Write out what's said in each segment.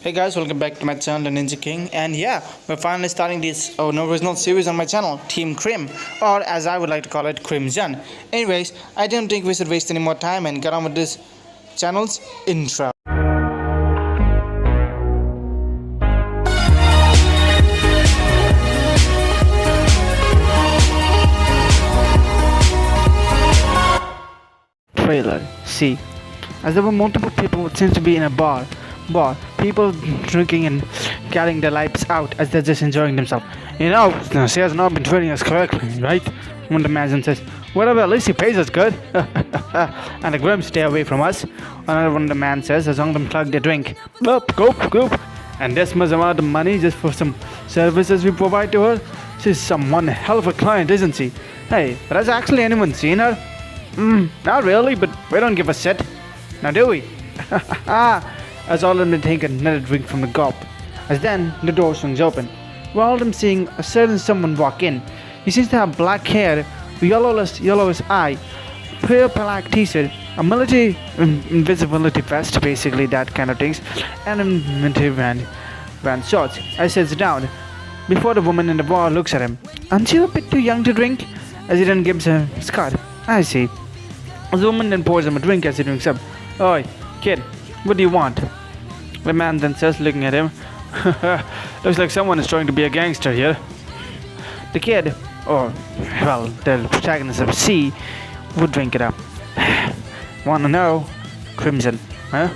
Hey guys, welcome back to my channel, The Ninja King. And yeah, we're finally starting this original series on my channel, Team Crim, or as I would like to call it, Crimson. Anyways, I don't think we should waste any more time and get on with this channel's intro. Trailer. See, as there were multiple people who seemed to be in a bar, people drinking and carrying their lights out as they're just enjoying themselves. She has not been treating us correctly, right? One of the man says, whatever, at least he pays us good. And the Grim stay away from us. Another one of the man says, as long as them plug their drink. Goop. And this much amount of money just for some services we provide to her? She's one hell of a client, isn't she? Hey, but has actually anyone seen her? Not really, but we don't give a shit. Now do we? As all of them take another drink from the gulp. As then the door swings open. We're all of them seeing a certain someone walk in. He seems to have black hair, yellowish eye, pale black t-shirt, a military invisibility vest, basically that kind of things, and a military van shorts. I sits down before the woman in the bar looks at him. Aren't you a bit too young to drink? As he then gives her his card. I see. The woman then pours him a drink as he drinks up. Oi, kid, what do you want? The man then says, looking at him, looks like someone is trying to be a gangster here. The kid, the protagonist of C, would drink it up. Wanna know? Crimson, huh?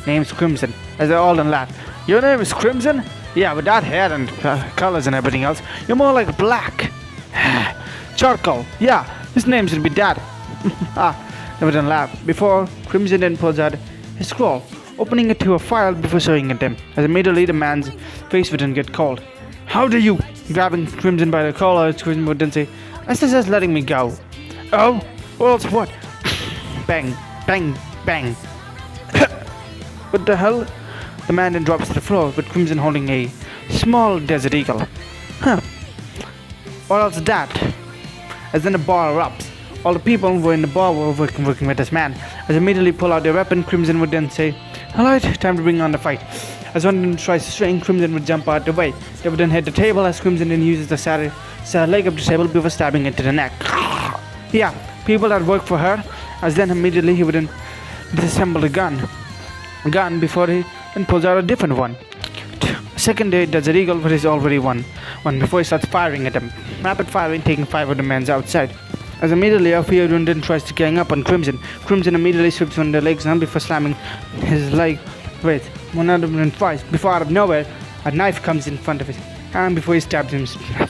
Name's Crimson. As they all then laugh. Your name is Crimson? Yeah, with that hair and colors and everything else, you're more like black. Charcoal. Yeah, his name should be Dad. They would then laugh. Before Crimson then pulls out his scroll, opening it to a file before showing it to him. As immediately the man's face would then get cold. How do you? Grabbing Crimson by the collar, Crimson would then say, I suggest letting me go. Oh? Well, else what? Bang, bang, bang. What the hell? The man then drops to the floor with Crimson holding a small desert eagle. Huh. Or else that? As then the bar erupts. All the people who were in the bar were working with this man. As immediately pull out their weapon, Crimson would then say, alright, time to bring on the fight. As one of them tries to swing, Crimson would jump out the way. They would then hit the table as Crimson then uses the sad leg of the table before stabbing it to the neck. Yeah, people that work for her, as then immediately he would then disassemble the gun before he then pulls out a different one. Second day, Desert Eagle, but he's already one before he starts firing at them. Rapid firing, taking 5 of the men outside. As immediately Alfio then tries to gang up on Crimson. Crimson immediately sweeps one of the legs down before slamming his leg with one of them twice. Before out of nowhere, a knife comes in front of his hand before he stabs him,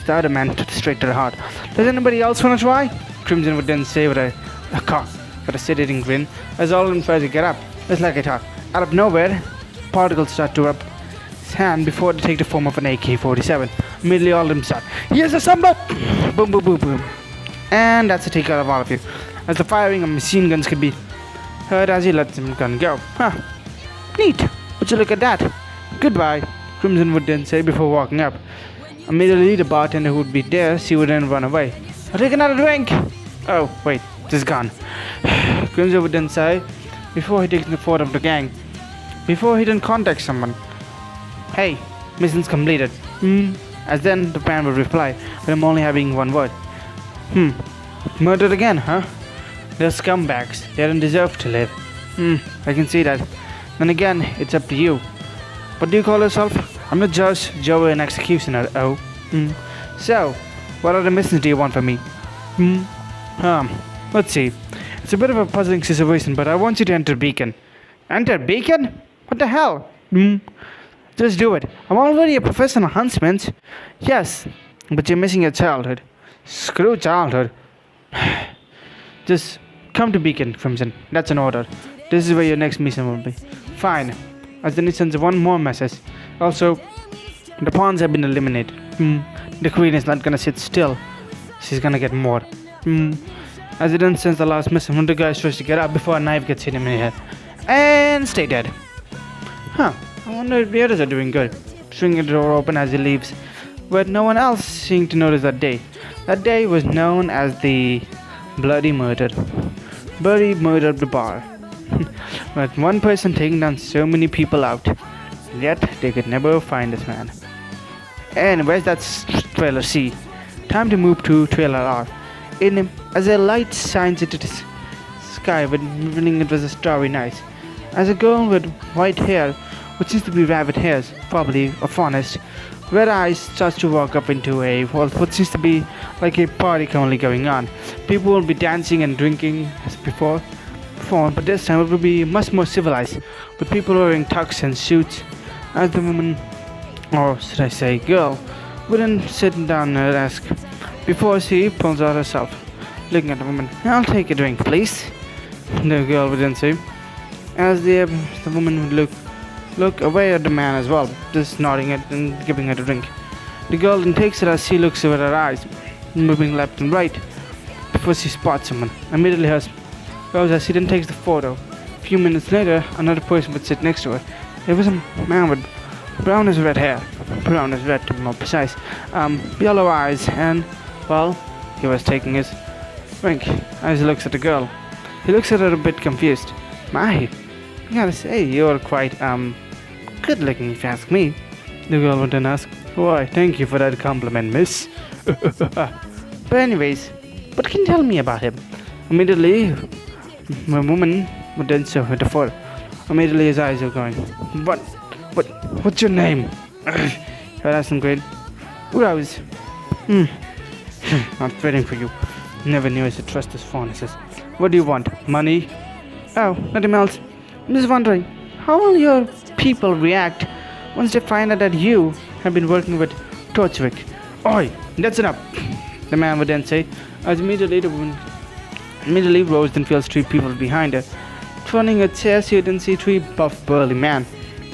the other man straight to the heart. Does anybody else want to try? Crimson would then say with a cough, with a seditating grin, as all of them try to get up. Just like I thought. Out of nowhere, particles start to rub his hand before they take the form of an AK-47. Immediately all of them start, here's a samba! Boom, boom, boom, boom. And that's a take out of all of you, as the firing of machine guns could be heard as he lets the gun go. Huh. Neat. Would you look at that? Goodbye, Crimson would then say before walking up. Immediately the bartender who would be there, she would then run away. I'll take another drink. Oh, wait, just gone. Crimson would then say before he takes the fort of the gang. Before he then contacts someone. Hey, mission's completed. As then the man would reply, but I'm only having one word. Murdered again, huh? They're scumbags. They don't deserve to live. I can see that. Then again, it's up to you. What do you call yourself? I'm the judge, jury, and executioner. Oh. So, what other missions do you want from me? Let's see. It's a bit of a puzzling situation, but I want you to enter Beacon. Enter Beacon? What the hell? Just do it. I'm already a professional huntsman. Yes, but you're missing your childhood. Screw childhood. Just come to Beacon, Crimson. That's an order. This is where your next mission will be. Fine. As then he sends one more message. Also, the pawns have been eliminated. The queen is not gonna sit still. She's gonna get more. As he then sends the last message, one of the guys tries to get up before a knife gets hit him in the head. And stay dead. I wonder if the others are doing good. Swinging the door open as he leaves. But no one else seemed to notice that day. That day was known as the Bloody Murder. Bloody Murder of the bar. But one person taking down so many people out. Yet they could never find this man. Anyways, that's trailer C. Time to move to trailer R. As a light shines into the sky, when it was a starry night, as a girl with white hair, which seems to be rabbit hairs, probably a faunist, red eyes, starts to walk up into what seems to be like a party currently going on. People will be dancing and drinking as before, but this time it will be much more civilized, with people wearing tux and suits, as the woman, or should I say girl, wouldn't sit down and ask, before she pulls out herself, looking at the woman. "I'll take a drink, please," the girl would then say, as the woman would look away at the man as well, just nodding it and giving her a drink. The girl then takes it as she looks with her eyes, moving left and right, before she spots someone. Immediately her goes as she then takes the photo. A few minutes later, another person would sit next to her. It was a man with brown as red hair, brown as red to be more precise, yellow eyes, and, well, he was taking his drink as he looks at the girl. He looks at her a bit confused. "My, I gotta say, you're quite, good looking if you ask me," the girl would then ask. "Why, thank you for that compliment, miss." But anyways, what can you tell me about him? Immediately, the woman would then show her the photo. Immediately his eyes are going, what's your name?" Her asking grade. "Rose." "Not waiting for you. Never knew I should trust this pharmacist. What do you want? Money?" "Oh, nothing else. I'm just wondering, how will your people react once they find out that you have been working with Torchwick?" "Oi, that's enough," the man would then say, as immediately the woman Rose then feels three people behind her. Turning her chair, she would then see three buff, burly men.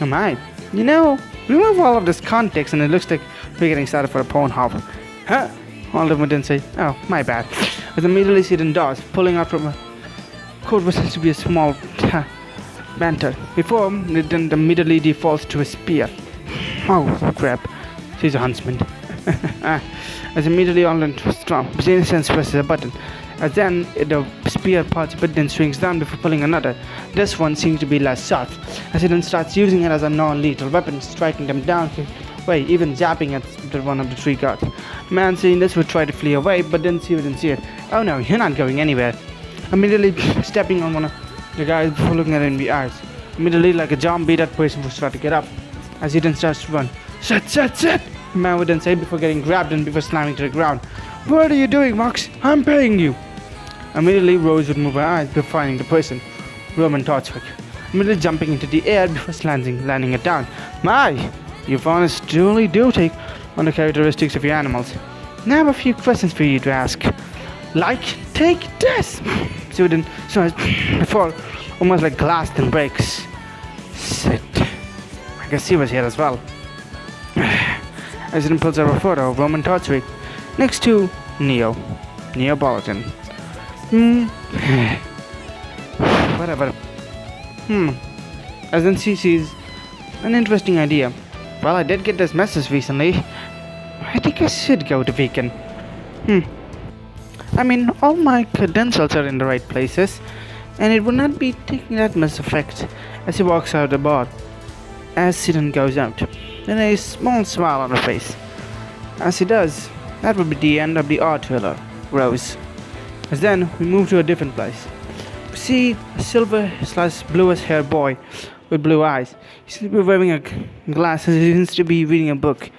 "Oh my, remove all of this context and it looks like we're getting started for a Pornhub." "Huh?" All of them would then say, "Oh, my bad." As immediately she then does, pulling out from her coat what seems to be a small banter. Before it then immediately defaults to a spear. "Oh, crap. She's a huntsman." As immediately all in strong, Jason presses a button. As then the spear parts but then swings down before pulling another. This one seems to be less sharp, as he then starts using it as a non-lethal weapon, striking them down, even zapping at one of the three guards. The man seeing this would try to flee away, but then she wouldn't see it. "Oh no, you're not going anywhere." Immediately stepping on one of the guys before looking at it in the eyes. Immediately, like a zombie, that person would start to get up, as he then starts to run. Sit! The man would then say before getting grabbed and before slamming to the ground. "What are you doing, Max? I'm paying you." Immediately, Rose would move her eyes before finding the person, Roman Torchwick. Immediately jumping into the air before landing it down. "My, you honest truly do take on the characteristics of your animals. Now I have a few questions for you to ask. Like, take this!" She would then before, almost like glass then breaks. "Sit." I guess he was here as well. As he pulls out a photo of Roman Torchwick next to Neapolitan. Whatever. As then she sees an interesting idea. "Well, I did get this message recently. I think I should go to Beacon. I mean, all my credentials are in the right places, and it would not be taking that much effect." As he walks out of the bar, as he then goes out, then a small smile on her face. As he does, that would be the end of the art trailer, Rose. As then we move to a different place. We see a silver/bluish hair boy with blue eyes. He seems to be wearing a glasses. He seems to be reading a book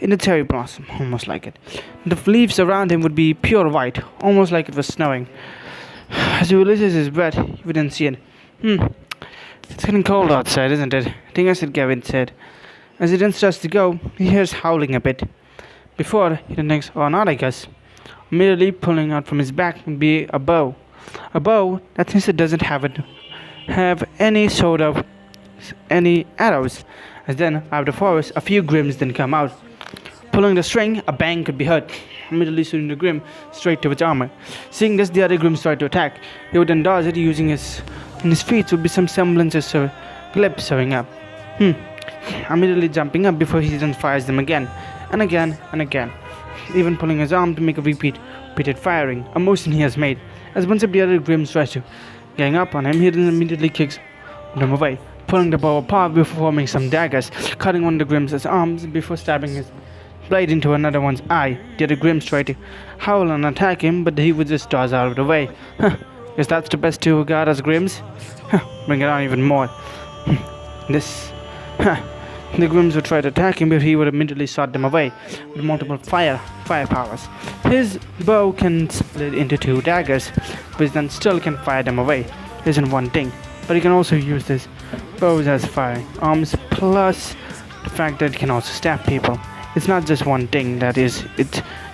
in a cherry blossom, almost like it. The leaves around him would be pure white, almost like it was snowing. As he releases his breath, you would then see it. It's getting cold outside, isn't it? I think I should go inside. As he then starts to go, he hears howling a bit. Before, he then thinks, "Oh, not I guess." Immediately pulling out from his back would be a bow. A bow that since it doesn't have any sort of any arrows. As then, out of the forest, a few grims then come out. Pulling the string, a bang could be heard, immediately shooting the grim straight to its armor. Seeing this, the other grims try to attack. He would then dodge it using his feet would be some semblances of lips showing up. Immediately jumping up before he then fires them again, and again, and again. Even pulling his arm to make a repeated firing, a motion he has made. As once of the other grims tries to gang up on him, he then immediately kicks them away, pulling the bow apart before forming some daggers, cutting one of the Grimm's arms before stabbing his blade into another one's eye. The other Grimms tried to howl and attack him, but he would just dodge out of the way. Guess that's the best two got as Grimms? Bring it on even more. This. The Grimms would try to attack him, but he would immediately shot them away with multiple fire powers. His bow can split into two daggers, which then still can fire them away. Isn't one thing, but he can also use his bows as firing arms, plus the fact that it can also stab people. It's not just one thing that it's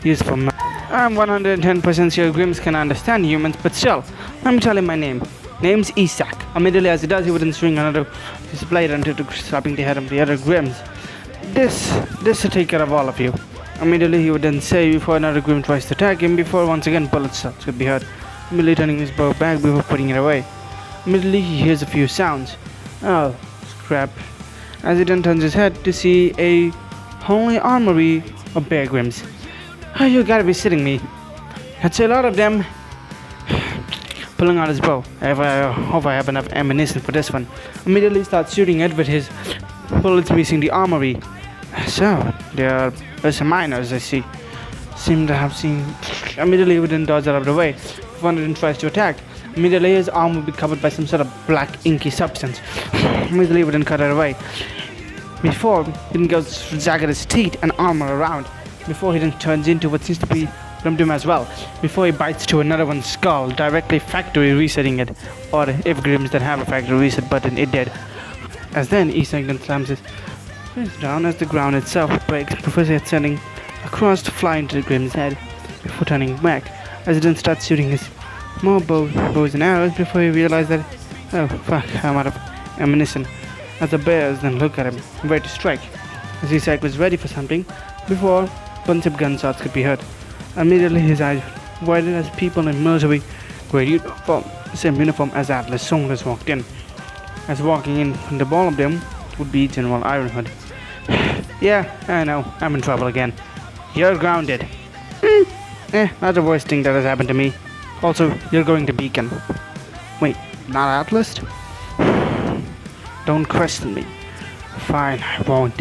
used for. I'm 110% sure Grimms can understand humans, but still, let me tell him my name. Name's Isak. Immediately as he does, he wouldn't swing another his blade until slapping the head of the other Grimms. This to take care of all of you. Immediately he would then say before another Grimm tries to attack him, before once again bullet shots could be heard. Immediately turning his bow back before putting it away. Immediately he hears a few sounds. Oh, scrap. As he then turns his head to see a holy armory of bear Grimms. Oh, you gotta be sitting me. That's a lot of them. Pulling out his bow. I hope I have enough ammunition for this one. Immediately starts shooting it with his bullets missing the armory. So, there are some miners I see. Seem to have seen. Immediately he wouldn't dodge out of the way. If one of them tries to attack, immediately his arm would be covered by some sort of black inky substance. Immediately he wouldn't cut it away. Before, he then goes zag at his teeth and armor around. Before he then turns into what seems to be Grimdom as well. Before he bites to another one's skull, directly factory resetting it. Or if Grimms that have a factory reset button, it did. As then Isak then slams his fist down as the ground itself breaks before sending across to fly into the Grimm's head before turning back. As he then starts shooting his more bows and arrows before he realizes that, oh fuck, I'm out of ammunition. As the bears then look at him, ready to strike. As Isak was ready for something, before a bunch of gunshots could be heard. Immediately his eyes widened as people in military grade uniform, same uniform as Atlas soldiers walked in. As walking in from the ball of them would be General Ironhood. Yeah, I know, I'm in trouble again. You're grounded. Not the worst thing that has happened to me. Also, you're going to Beacon. Wait, not Atlas? Don't question me. Fine, I won't.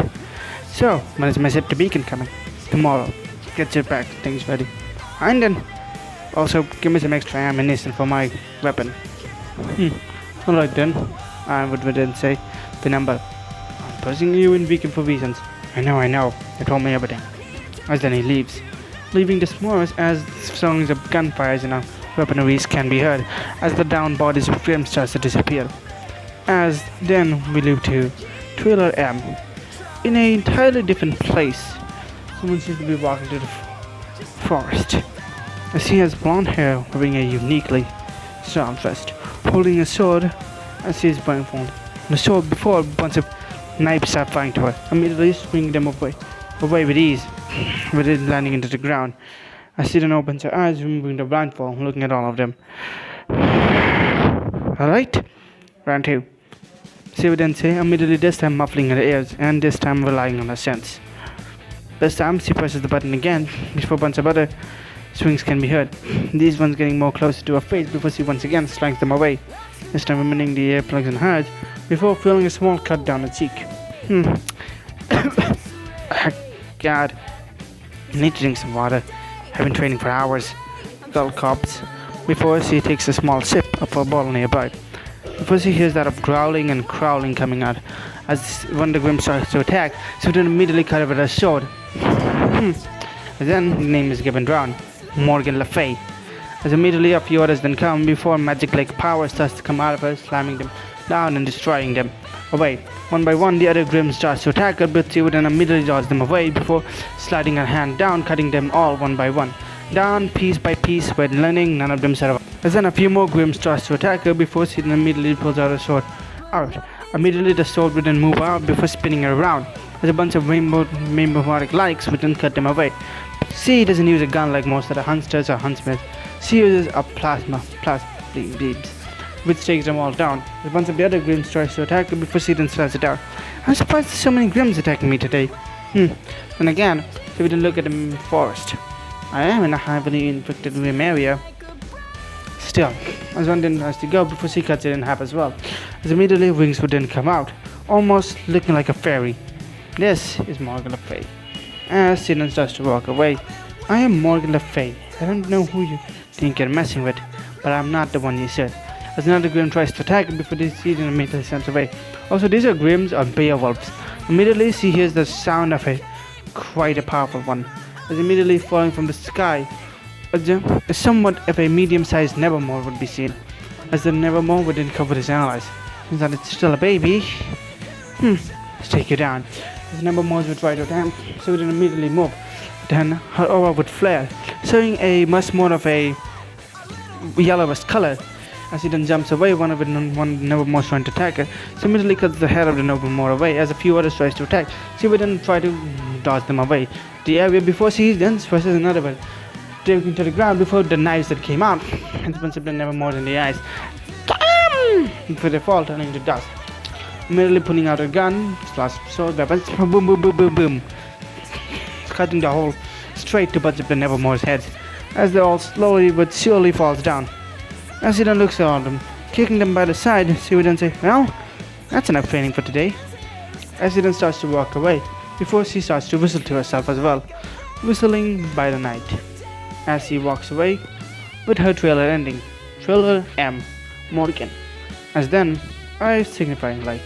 So, when is my ship to Beacon coming? Tomorrow. Get your back, things ready. And then, also give me some extra ammunition for my weapon. Alright then, I would then say the number. I'm pressing you in Beacon for reasons. I know, they told me everything. As then he leaves, leaving the s'mores as songs of gunfires in our weaponaries can be heard as the downed bodies of Grim starts to disappear. As then we leave to Trailer M in an entirely different place. Someone seems to be walking to the forest. As he has blonde hair, wearing a uniquely sharp vest, holding a sword as he is blindfolded. The sword before a bunch of knives start flying to her, immediately swinging them away with ease, with it landing into the ground. As she then opens her eyes, removing the blindfold, looking at all of them. Alright, round two. She would then say, immediately this time muffling her ears, and this time relying on her sense. This time she presses the button again before a bunch of other swings can be heard. These ones getting more closer to her face before she once again slangs them away. This time removing the earplugs and hers before feeling a small cut down the cheek. God, I need to drink some water. I've been training for hours. Gulp coughs before she takes a small sip of a bottle nearby. Before she hears that of growling and crowling coming out. As one of the Grim starts to attack, she would then immediately cut her with her sword. And then the name is given down, Morgan Le Fay. As immediately a few others then come before magic-like power starts to come out of her, slamming them down and destroying them away. One by one, the other Grim starts to attack her, but she would then immediately dodge them away before sliding her hand down, cutting them all one by one. Down, piece by piece, when learning, none of them survive. As then a few more Grim starts to attack her before she then immediately pulls out her sword. Immediately the sword would then move out before spinning her around, as a bunch of rainbow-matic lights would then cut them away. She doesn't use a gun like most of the hunters or huntsmen. She uses a plasma beams, which takes them all down. A bunch of the other Grims tries to attack her before she then slows it down. I'm surprised there's so many Grims attacking me today. And again, she would then look at the forest. I am in a heavily infected Grim area. Still, as one then tries to go before she cuts it in half as well. as immediately wings would then come out, almost looking like a fairy. This is Morgan Le Fay. As she then starts to walk away. I am Morgan Le Fay. I don't know who you think you're messing with, but I'm not the one you said. As another Grim tries to attack him before this season immediately sends away. Also, these are Grims or Beowulfs. Immediately she hears the sound of quite a powerful one, as immediately falling from the sky. Somewhat of a medium-sized Nevermore would be seen, as the Nevermore would then cover his allies. Since that it's still a baby, let's take you down. As Nevermore would try to attack, so would then immediately move. Then her aura would flare, showing a much more of a yellowish color. As he then jumps away, one Nevermore trying to attack her. She immediately cuts the head of the Nevermore away, as a few others tries to attack. She would then try to dodge them away. The area before she then presses another one, taking to the ground before the knives that came out, and punches the Nevermore in the eyes. Before they fall, turning to dust. Immediately pulling out a gun, slash sword weapons, boom, boom, boom, boom, boom, cutting the hole straight to bunch of the Nevermore's heads, as they all slowly but surely falls down. As he then looks around them, kicking them by the side, she would then say, well, that's enough training for today. As he then starts to walk away, before she starts to whistle to herself as well, whistling by the night. As he walks away, with her trailer ending, Trailer M. Morgan, as then, I signifying light.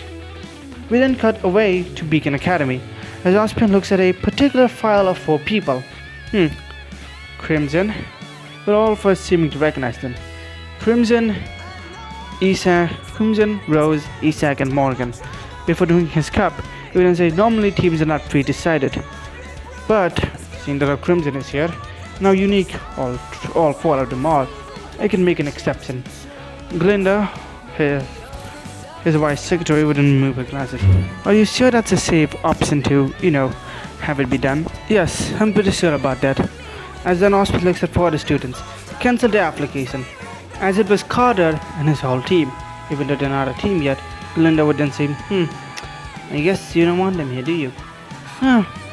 We then cut away to Beacon Academy, as Osprey looks at a particular file of 4 people. Crimson, but all first seeming to recognize them. Crimson, Rose, Isaac, and Morgan. Before doing his cup, he would then say normally teams are not pre-decided. But, seeing that our Crimson is here, now unique, all 4 of them are, I can make an exception. Glinda, his vice secretary, wouldn't move her glasses. Are you sure that's a safe option to, have it be done? Yes, I'm pretty sure about that. As then Osprey looks at 4 other students, cancel their application. As it was Carter and his whole team. Even though they're not a team yet, Glinda would then say, I guess you don't want them here, do you?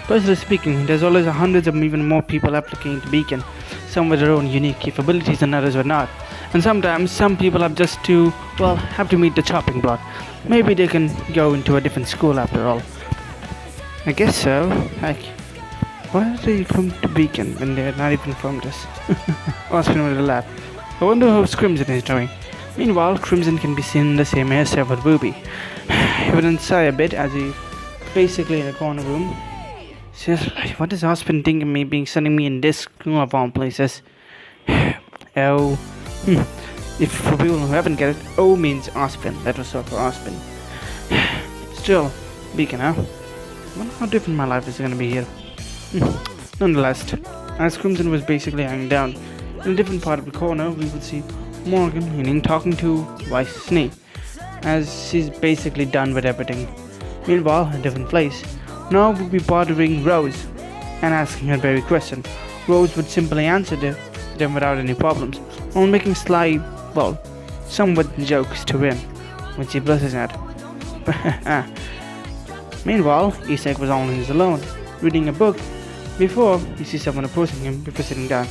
Personally speaking, there's always hundreds of even more people applying to Beacon, some with their own unique capabilities and others with not. And sometimes some people have have to meet the chopping block. Maybe they can go into a different school after all. I guess so. Heck, why are they come to Beacon when they're not even from this? Austin with a laugh. I wonder how Crimson is doing. Meanwhile, Crimson can be seen in the same hairstyle with Ruby. He would then sigh a bit as he basically in a corner room. Seriously, what does Ospen think of me sending me in this school of all places? If for people who haven't get it, O means Ospen. That was short for Ospen. Still, Beacon, huh? I wonder how different my life is gonna be here. Nonetheless, as Crimson was basically hanging down, in a different part of the corner, we would see Morgan talking to Vice Snake, as she's basically done with everything. Meanwhile, in a different place, now we'll be bothering Rose and asking her very question. Rose would simply answer them without any problems, while making sly, somewhat jokes to him, when she blushes at. Meanwhile, Isaac was all alone, reading a book, before he sees someone approaching him before sitting down.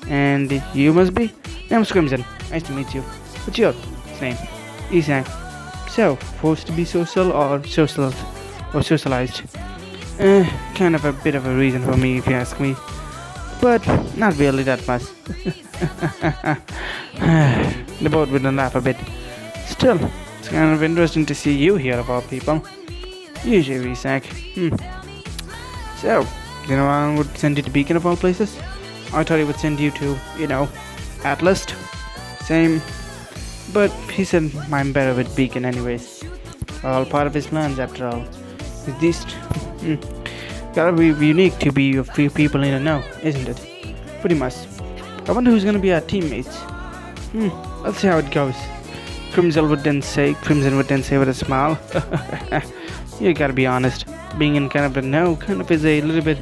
And you must be? Name's Crimson. Nice to meet you. What's your name? Isaac. So, forced to be social or socialized? Kind of a bit of a reason for me if you ask me. But not really that much. The both would laugh a bit. Still, it's kind of interesting to see you here of all people. Usually, Isaac. So, I would send you to Beacon of all places? I thought he would send you to, Atlas. Same. But he said I'm better with Beacon anyways. All part of his plans after all. With these, gotta be unique to be a few people in the know, isn't it? Pretty much. I wonder who's gonna be our teammates. Let's see how it goes. Crimson would then say with a smile. You gotta be honest. Being in kind of the know is a little bit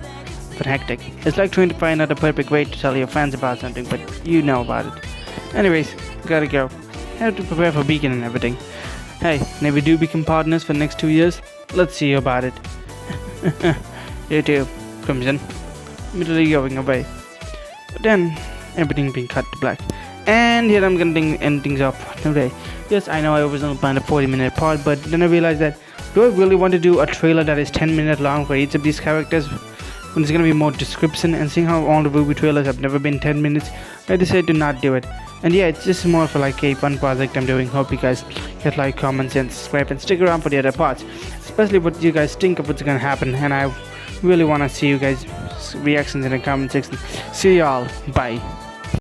hectic. It's like trying to find out the perfect way to tell your fans about something, but you know about it. Anyways, gotta go. Have to prepare for Beacon and everything. Hey, and if we do become partners for the next 2 years, let's see about it. You too, Crimson. Immediately going away. But then, everything being cut to black. And here I'm gonna end things off today. Yes, I know I originally planned a 40-minute part, but then I realized that do I really want to do a trailer that is 10 minutes long for each of these characters? When there's gonna be more description, and seeing how all the movie trailers have never been 10 minutes, I decided to not do it. And yeah, it's just more for like a fun project I'm doing. Hope you guys hit like, comments, and subscribe, and stick around for the other parts, especially what you guys think of what's gonna happen. And I really wanna see you guys' reactions in the comment section. See y'all. Bye.